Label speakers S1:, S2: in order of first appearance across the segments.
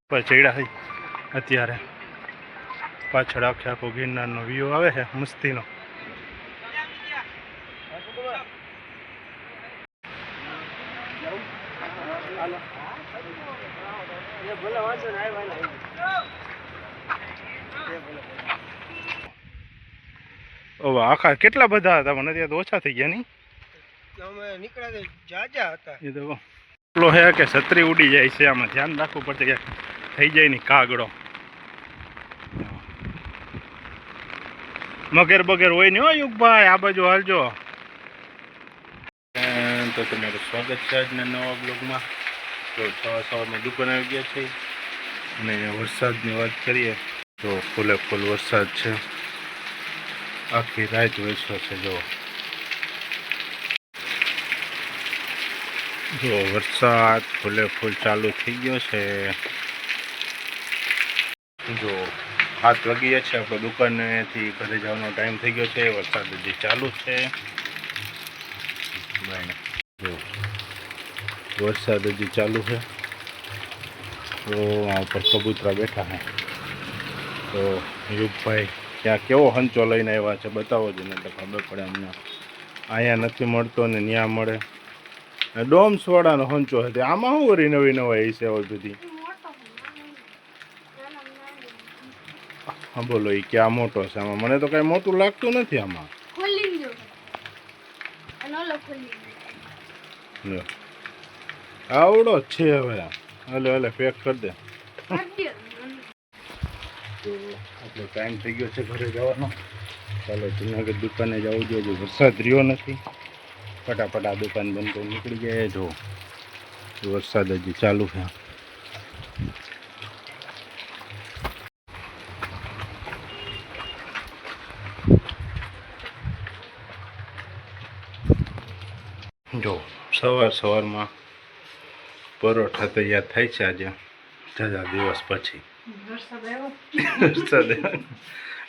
S1: પર ચડ્યા છે અત્યારે પાછળ આખે આખો ગિરનારનો વ્યૂ આવે છે મસ્તીનો. આખા કેટલા બધા હતા મને ત્યાં તો ઓછા થઈ ગયા નહીં એ તો એટલો હે કે છત્રી ઉડી જાય છે. આમાં ધ્યાન રાખવું પડશે કે થઈ જાય નહીં કાગડો મગર બગેર હોય નહીં હો યુગભાઈ. આ બાજુ હાલજો. તો તમારું સ્વાગત છે આજના નવા બ્લોગમાં. તો સવારમાં દુકાન આવી ગયા છે અને વરસાદની વાત કરીએ તો ફૂલે ફૂલ વરસાદ છે. આખી રાત વરસ્યો છે. જો વરસાદ ફૂલે ફૂલ ચાલુ થઈ ગયો છે. જો 7 વાગી ગયા છે. આપણે દુકાનેથી ઘરે જવાનો ટાઈમ થઈ ગયો છે. વરસાદ હજી ચાલુ છે. જો વરસાદ હજી ચાલુ છે. તો આ ઉપર કબૂતરા બેઠા છે. તો યુગભાઈ ત્યાં કેવો હંચો લઈને આવ્યા છે બતાવો જ ને તો ખબર પડે અમને. અહીંયા નથી મળતો ને ત્યાં મળે. ડોમ્સવાળાનો હંચો હતો. આમાં શું વરી નવી નવાઈ છે હવે બધી. હા બોલો એ ક્યાં મોટો છે આમાં? મને તો કઈ મોટું લાગતું નથી આમાં. આવડો જ છે હવે. હલે હલે પેક કરી દે. તો આપણો ટાઈમ થઈ ગયો છે ઘરે જવાનો. ચાલો જુનાગઢ દુકાને જવું જોઈએ. વરસાદ રહ્યો નથી. ફટાફટ આ દુકાન બંધ કરી નીકળી જાય. જો વરસાદ હજી ચાલુ છે. જો સવારમાં પરોઠા તૈયાર થાય છે આજે ઘણા દિવસ પછી.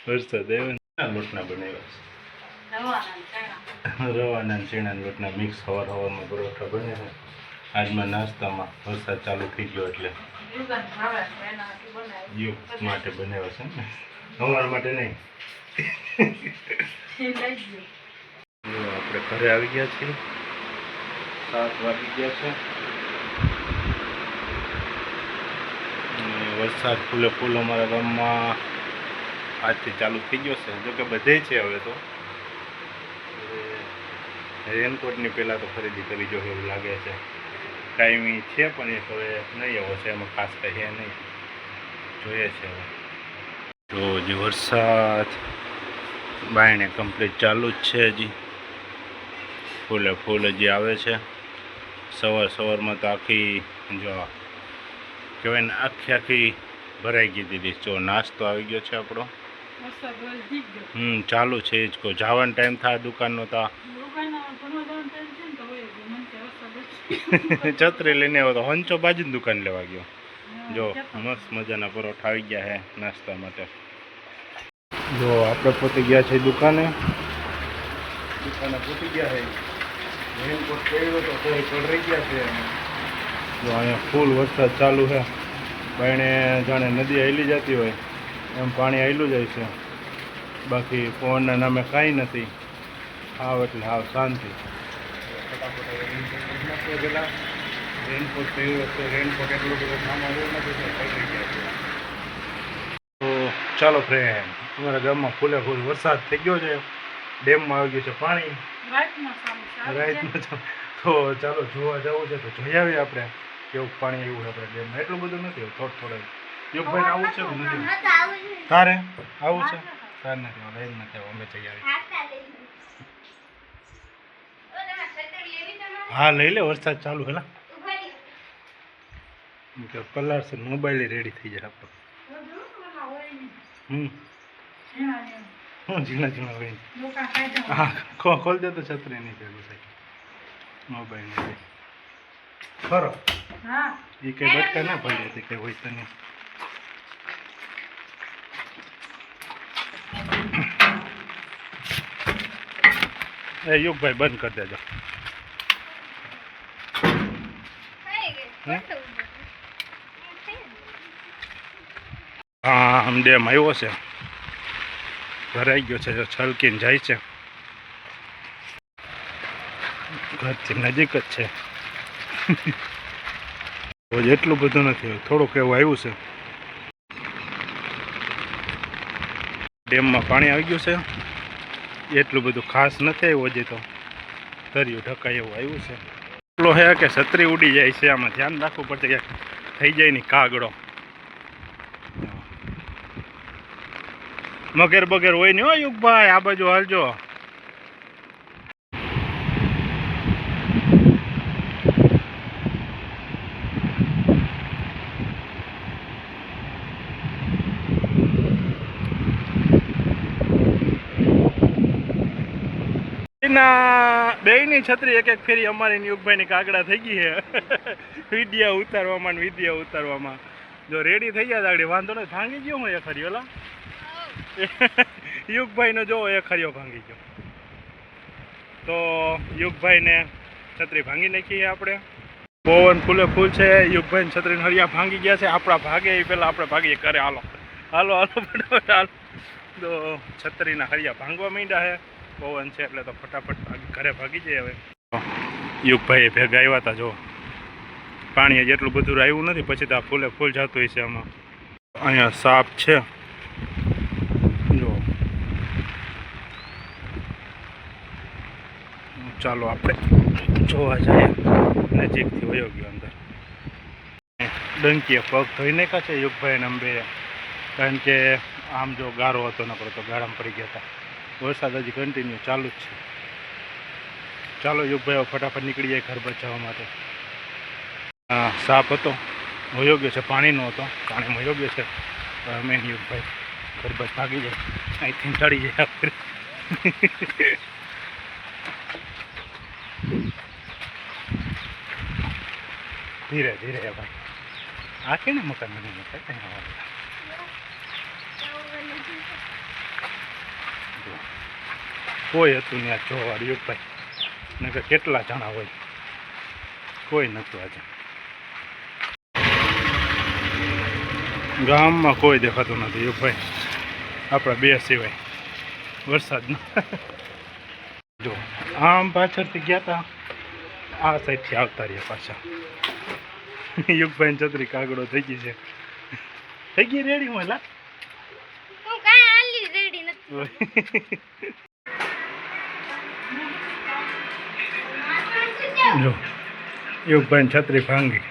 S1: વરસાદ આવ્યો લોટના બનાવ્યા છે. રવાના ચણાના લોટના મિક્સ સવારમાં પરોઠા બને છે. આજમાં નાસ્તામાં વરસાદ ચાલુ થઈ ગયો એટલે યુગ માટે બનાવ્યા છે ને અમારા માટે નહીં. આપણે ઘરે આવી ગયા છીએ. 7 વાગી ગયા છે. વરસાદ ફૂલે ફૂલ અમારા ગામમાં આજથી ચાલુ થઈ ગયો છે. જોકે બધે છે હવે તો. રેનકોટની પહેલાં તો ખરીદી કરી જોઈએ એવું લાગે છે. ટાઈમી છે પણ એ હવે નહીં આવો છે. એમાં ખાસ કંઈ છે નહીં. જોઈએ છે હવે. તો હજી વરસાદ બાયણે કમ્પ્લીટ ચાલુ જ છે. હજી ફૂલે ફૂલ હજી આવે છે. સવારમાં તો આખી જો કહેવાય ને આખી ભરાઈ ગઈ દીધી. જો નાસ્તો આવી ગયો છે આપણો. ચાલુ છે એ જ કહો. જવાનો ટાઈમ થાય દુકાનનો તો છત્રી લઈને આવ્યો તો હંચો બાજુ દુકાન લેવા ગયો. જો મસ્ત મજાના પરોઠા આવી ગયા છે નાસ્તા માટે. જો આપણે પહોંચી ગયા છે દુકાને પહોંચી ગયા છે. રેનકોટ પહેર્યો તો કોઈ પલળી ગયા છે. જો અહીંયા ફૂલ વરસાદ ચાલુ છે. બાયણે જાણે નદી હાલી જતી હોય એમ પાણી હાલ્યું જાય છે. બાકી પવનના નામે કાંઈ નથી. હાવ એટલે હાવ શાંતિ. ફટાફટ પેલા રેનકોટ પહેર્યો છે. રેનકોટ એટલું બધું કામ આવ્યું નથી તો પલળી ગયા છે. તો ચાલો ફ્રેન્ડ અમારા ગામમાં ફૂલે ફૂલ વરસાદ થઈ ગયો છે. ડેમમાં આવી ગયું છે પાણી રાઈતમાં. તો ચાલો જોવા જવું છે તો જોઈ આવીએ આપણે કેવું પાણી આવ્યું આપણે ડેમમાં. એટલું બધું નથી થોડું. યોગભાઈ આવું છે કે નથી? તારે આવું છે? તારે નથી આવું. લઈને નથી આવું. અમે જઈ આવીએ. હા લઈ લે. વરસાદ ચાલુ હેલા કલર છે. મોબાઈલ રેડી થઈ જાય આપણો. ઝીણા હોય. હા ખોલ દે તો છત્રી નહીં ભેગું મોબાઈલ નહીં ખરો. એ કઈ બટકા ના પડી હતી કઈ હોય તો નહીં. એ યુગભાઈ બંધ કરી દેજો. હા આમ ડેમ આવ્યો છે, ભરાઈ ગયો છે, જો છલકીને જાય છે, ઘરથી નજીક જ છે. એટલું બધું નથી, થોડુંક એવું આવ્યું છે. ડેમમાં પાણી આવી ગયું છે, એટલું બધું ખાસ નથી આવ્યું હજી, તો દરિયો ઢકાય એવું આવ્યું છે. એટલો હે કે છત્રી ઉડી જાય છે, આમાં ધ્યાન રાખવું પડશે કે થઈ જાય નહીં કાગડો. મગર બગેર હોય નહીં હો યુગભાઈ, આ બાજુ હાલજો. બેયની છત્રી એક એક ફેરી અમારી યુગભાઈની કાગડા થઈ ગઈ છે. વિડિયા ઉતારવામાં વિડિયા ઉતારવામાં જો રેડી થઈ ગયા આગળ વાંધો નહીં. ભાંગી ગયો હું એક હરિયો લા યુગભાઈનો જો એક હરિયો ભાંગી ગયો. તો યુગભાઈને છત્રી ભાંગી નાખીએ આપણે. પવન ફૂલે ફૂલ છે, યુગભાઈને છત્રીને હરિયા ભાંગી ગયા છે. આપણા ભાગે એ પહેલાં આપણે ભાગીએ કરે. હાલો હાલો હાલો ફટાફટ હાલો. તો છત્રીના હરિયા ભાંગવા માંડ્યા છે, પવન છે એટલે તો ફટાફટ ઘરે ભાગી જાય. હવે યુગભાઈ ભેગા આવ્યા હતા, જો પાણી જેટલું બધું આવ્યું નથી, પછી તો આ ફૂલે ફૂલ જતું હોય છે. આમાં અહીંયા સાપ છે, જો ચાલો આપણે જોવા જઈએ. નજીકથી વયો ગયો અંદર. ડંકીએ પગ ધોઈ નાખ્યા છે યુગભાઈને અંબે, કારણ કે આમ જો ગારો હતો નકરો તો ગાળામાં પડી ગયા હતા. વરસાદ હજી કન્ટિન્યુ ચાલુ જ છે. ચાલો યુગભાઈ ફટાફટ નીકળી જાય ઘર બચાવવા માટે. હા સાપ હતો, વયો ગયો છે, પાણીનો હતો, પાણીમાં વયો ગયો છે. અમે યુગભાઈ ઘર બચ ભાગી જાય, અહીંથી ચડી જાય આપણે. ધીરે ધીરે ભાઈ, આ કે ને મકાન બની કોઈ હતું ને આ જોવાળું યુગભાઈ, નકર કેટલા જણા હોય, કોઈ નહોતું આજે. ગામમાં કોઈ દેખાતું નથી યુગભાઈ, આપણા બે સિવાય વરસાદના. જો આમ પાછળથી ગયા હતા, આ સાઈડથી આવતા રહ્યા પાછા. યુગભાઈ છત્રી કાગડો થઈ ગઈ છે. થઈ ગઈ રેડી? હું લા જો યુગભાઈ છત્રી ભાંગી.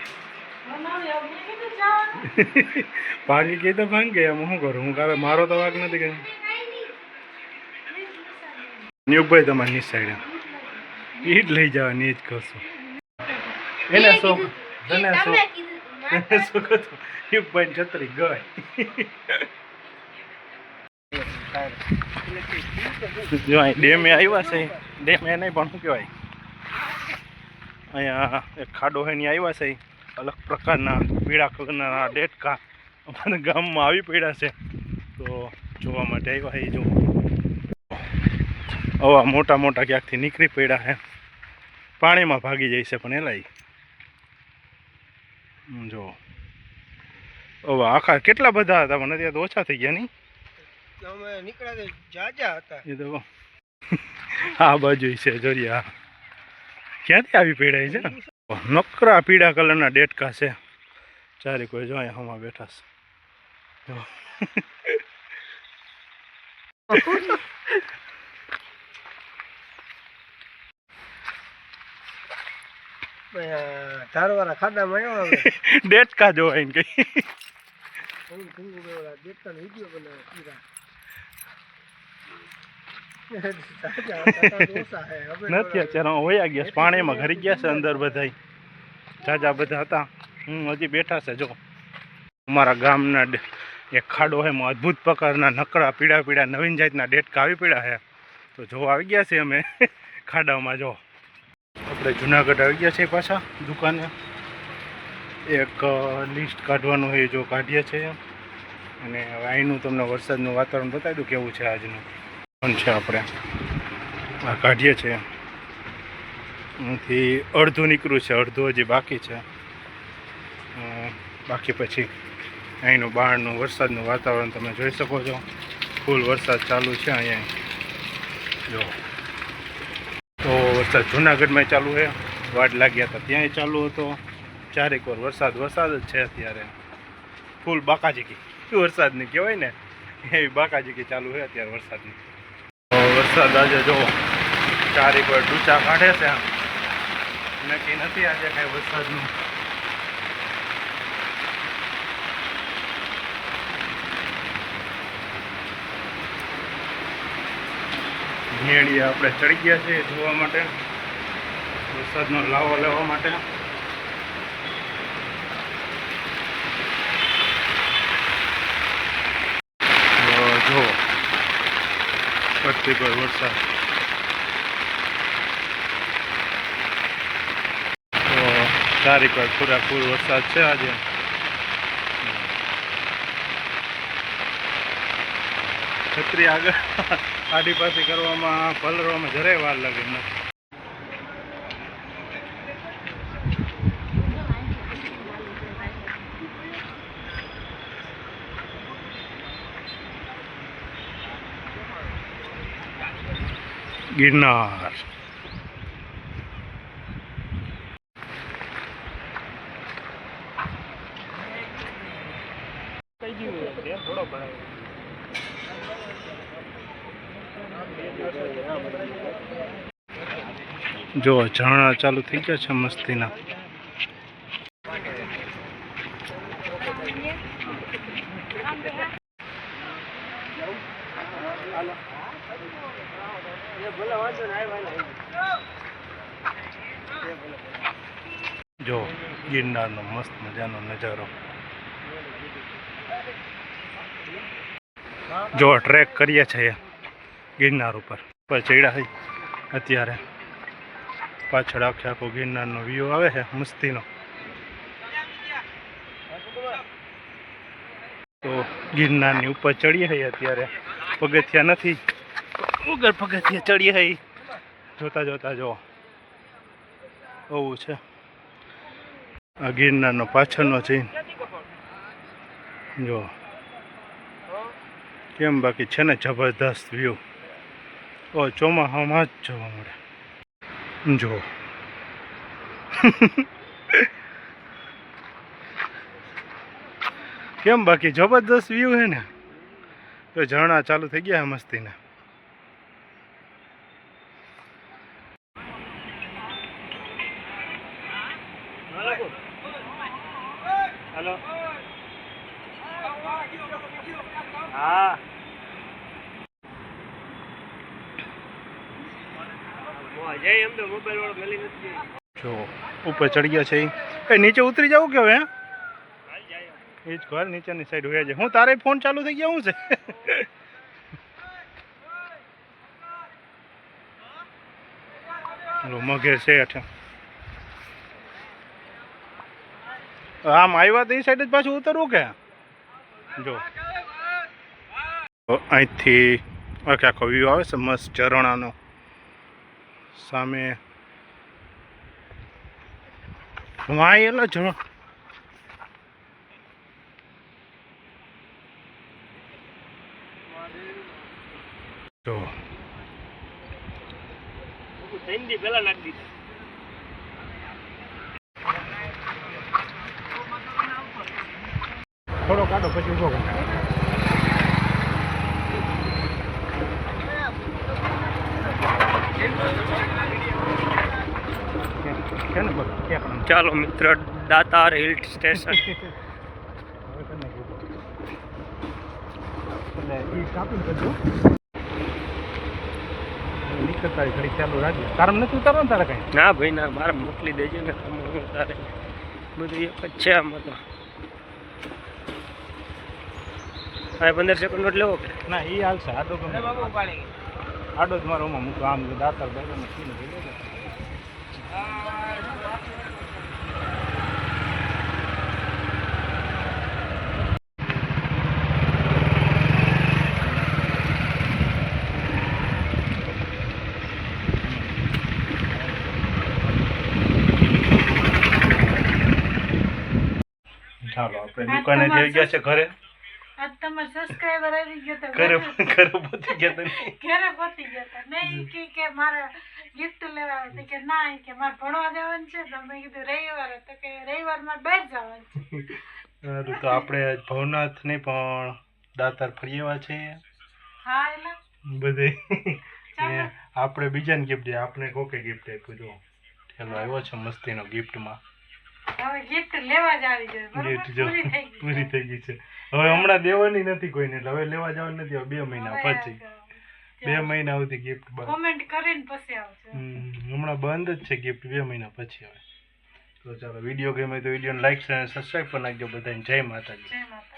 S1: ભાંગી ગઈ તો ભાંગી, એમ શું કરું હું? કાલે મારો તો વાગ નથી કઈ. યુગભાઈ તમારી ની સાઈડ એ જ લઈ જવાની, એ જ કરશું. એને શું તને શું કહું, યુગભાઈ છત્રી ગઈ. જો અહીં ડેમે આવ્યા છે, ડેમ એ નહીં પણ શું કહેવાય, અહીંયા એક ખાડો હોય ને આવ્યા છે. અલગ પ્રકારના પીળા કલરના ડેટકા અમારા ગામમાં આવી પડ્યા છે, તો જોવા માટે આવ્યા છે. જો આવા મોટા મોટા ક્યાંકથી નીકળી પડ્યા છે, પાણીમાં ભાગી જાય છે, પણ એલાય જો હવે આખા કેટલા બધા હતા, પણ અત્યારે તો ઓછા થઈ ગયા. નહીં એ તો આ બાજુ છે જોરિયા, ક્યાંથી આવી પડ્યા છે. નકરા પીળા કલરના ડેટકા છે ચારે કોઈ. જો અહીંયા હમણાં બેઠા છે.
S2: ધારવાળા ખાડામાં
S1: ડેટકા જોવાય ને કઈ નથી. અત્યારે વયા ગયા પાણીમાં ઘરી ગયા છે અંદર બધા જાજા બધા હતા. હજી બેઠા છે. જો અમારા ગામના એક ખાડો છે, અદ્ભુત પ્રકારના નકરા પીળા પીળા નવીન જાતના ડેટકા આવી પડ્યા છે. તો જો આવી ગયા છે અમે ખાડામાં. જો આપણે જુનાગઢ આવી ગયા છે પાછા દુકાને. એક લિસ્ટ કાઢવાનું હોય, જો કાઢીએ છીએ. અને હવે અહીંનું તમને વરસાદનું વાતાવરણ બતાવી દઉં કેવું છે આજનું. પણ છે આપણે આ કાઢીએ છીએ, એનાથી અડધું નીકળ્યું છે, અડધું હજી બાકી છે. બાકી પછી અહીંનું બહારનું વરસાદનું વાતાવરણ તમે જોઈ શકો છો. ફૂલ વરસાદ ચાલુ છે અહીંયા. જો તો વરસાદ જૂનાગઢમાં ચાલુ છે. વાડ લાગ્યા હતા ત્યાંય ચાલુ હતો. ચારેક વાર વરસાદ જ છે અત્યારે. ફૂલ બાકાજીકી વરસાદની કહેવાય ને, એવી બાકાજીકી ચાલુ છે અત્યારે વરસાદની. તો વરસાદ આજે જો ચારેક વાર ડૂચા કાઢે છે. નક્કી નથી આજે કાંઈ વરસાદનું. ભેડિયા આપણે ચડી ગયા છે જોવા માટે, વરસાદનો લાવો લેવા માટે. જો પડતી કોઈ વરસાદ તો ચારેક વાર પૂરેપૂરો વરસાદ છે આજે. છત્રી આગળ આડી પાછી કરવામાં પલરવામાં જરાય વાર લાગે નથી. ગિરનાર જો ઝરણા ચાલુ થઈ ગયા છે મસ્તીના. જો ગિરનારનો મસ્ત મજાનો નજારો. જો ટ્રેક કરીએ છીએ ગિરનાર ઉપર ચડ્યા છે અત્યારે. પાછળ આખો ગિરનારનો વ્યૂ આવે છે મસ્તીનો. તો ગિરનારની ઉપર ચડીએ છીએ અત્યારે. પગથિયા નથી, વગર પગથિયા ચડીએ છીએ. જોતા જોતા જો આવું છે આ ગિરનારનો પાછળનો છે. જો કેમ બાકી છે ને જબરદસ્ત વ્યૂ. ઓ ચોમાસામાં જ જોવા મળે. જો કેમ બાકી જબરદસ્ત વ્યૂ છે ને. તો ઝરણા ચાલુ થઈ ગયા મસ્તીના. હેલો હા જો ઉપર ચડી ગયા છે. એ નીચે ઉતરી જવું કે હવે? એ જ ઘર નીચેની સાઈડ હોય છે. હું તારે ફોન ચાલુ થઈ ગયા. શું છે મઘેર છે અઠે. આમ આવ્યા તો એ સાઈડ જ પાછું ઉતરવું કે? જો અહીંથી આખો વ્યૂ આવે છે મસ્ત ઝરણાનો. સામે વાયેલો ઝરણ. જો પેલા નાખી દીધા. થોડો કાઢો પછી ઉભો કરો.
S2: ચાલો મિત્ર, દાતાર હિલ સ્ટેશન.
S1: નીકળતા ઘડી ચાલુ રાખજો. તારે નથી ઉતારવાનું તારે કઈ?
S2: ના ભાઈ ના, મારે મોકલી દેજો ને. તારે બધું એક જ છે આમાં તો. 15 સેકન્ડ નોટ લેવો કે
S1: ના? એ હાલશે. આડો ગમે આડો જ મારો મૂકો. આમ દાતાર બાજુ ચાલો આપણે દુકાને થઈ ગયા છે ઘરે
S3: આજ તમાર સબસ્ક્રાઇબર આવી ગયો તો
S1: ઘરે ઘરે પહોંચી ગયા તમે
S3: ઘરે પહોંચી ગયા તા નહીં કે મારે ગિફ્ટ લેવા આવે કે ના ઈ કે મારે ભણવા જવાનું છે તો મેં કીધું રવિવારે તો કે રવિવાર મારે બહાર જવાનું છે
S1: સારું તો આપણે આજ ભવનાથ નહીં પણ દાતાર ફરી આવ્યા છીએ
S3: હા એલા
S1: બધે
S3: ચાલો.
S1: ને આપણે બીજાને ગિફ્ટ દે આપણે કોકે ગિફ્ટ આપ્યું જો ઠેલો આવ્યો છે મસ્તીનો ગિફ્ટમાં
S3: હવે ગિફ્ટ લેવા જ આવી જોઈએ બરોબર
S1: ગિફ્ટ જો
S3: પૂરી થઈ ગઈ
S1: પૂરી થઈ ગઈ છે હવે હમણાં દેવાની નથી કોઈને એટલે હવે લેવા જવાનું નથી હવે 2 મહિના પછી 2 મહિના સુધી ગિફ્ટ બંધ
S3: કોમેન્ટ કરીને પછી આવશે
S1: હમણાં બંધ જ છે ગિફ્ટ 2 મહિના પછી હવે તો ચાલો વિડીયો ગમે તો વિડીયોને લાઈક અને સબસ્ક્રાઈબ કરી નાખજો બધાને જય માતાજી
S3: જય માતા